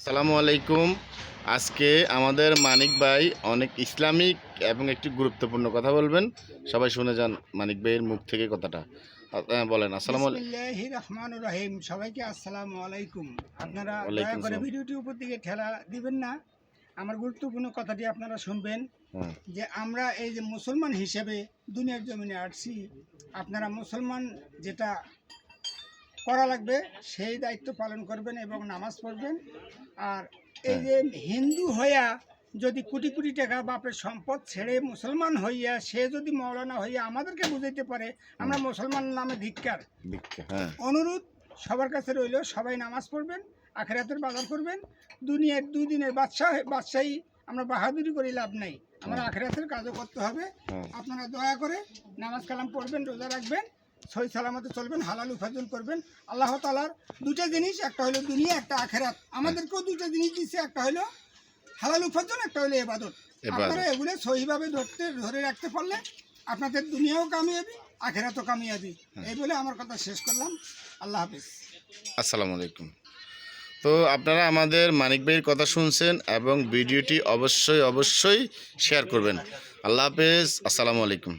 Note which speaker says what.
Speaker 1: আসসালামু আলাইকুম। আজকে আমাদের মানিক ভাই অনেক ইসলামিক এবং একটি গুরুত্বপূর্ণ কথা বলবেন। সবাই শুনে যান মানিক ভাইয়ের মুখ থেকে কথাটা। বলেন। আসসালামু আলাইকুম।
Speaker 2: বিসমিল্লাহির রহমানির রহিম। সবাইকে আসসালামু আলাইকুম। আপনারা দয়া
Speaker 1: ওয়ালাইকুম
Speaker 2: করে
Speaker 1: আসসালাম।
Speaker 2: ভিডিওটি উপর দিকে ঠেলা দিবেন না। আমার গুরুত্বপূর্ণ কথাটি আপনারা শুনবেন
Speaker 1: হ্যাঁ,
Speaker 2: যে আমরা এই যে মুসলমান হিসেবে দুনিয়ার জমিনে আসছি, আপনারা মুসলমান যেটা করা লাগবে সেই দায়িত্ব পালন করবেন এবং নামাজ পড়বেন। আর এই
Speaker 1: হ্যাঁ,
Speaker 2: যে হিন্দু হইয়া যদি কোটি কোটি টাকা বাপের সম্পদ ছেড়ে মুসলমান হইয়া সে যদি মৌলানা হইয়া আমাদেরকে বুঝাইতে পারে আমরা মুসলমান নামে ধিক্কার।
Speaker 1: দীক্ষা, হ্যাঁ,
Speaker 2: অনুরোধ সবার কাছে রইল, সবাই নামাজ পড়বেন, আখেরাতের বাজার করবেন। দুনিয়ার দুই দিনের বাদশাহী আমরা বাহাদুরি করে লাভ নাই, আমরা আখেরাতের কাজও করতে হবে।
Speaker 1: হ্যাঁ,
Speaker 2: আপনারা দয়া করে নামাজ কালাম পড়বেন, রোজা রাখবেন, সহি সালামতে চলবেন, হালাল উপার্জন করবেন। আল্লাহ তাআলার দুটো জিনিস, একটা হলো দুনিয়া, একটা আখেরাত। আমাদেরকেও দুটো জিনিস দিচ্ছে, একটা হলো হালাল উপার্জন, একটা হলো ইবাদত। আপনারা
Speaker 1: ইবাদত।
Speaker 2: এগুলো সহিভাবে ধরে রাখতে পারলে আপনাদের দুনিয়াও কামিয়াবি, আখেরাতও কামিয়াবি। এই বলে আমার কথা শেষ করলাম। আল্লাহ হাফিজ।
Speaker 1: আসসালামু আলাইকুম। তো আপনারা আমাদের মানিক ভাইয়ের কথা শুনছেন এবং ভিডিওটি অবশ্যই শেয়ার করবেন। আল্লাহ হাফেজ। আসসালামু আলাইকুম।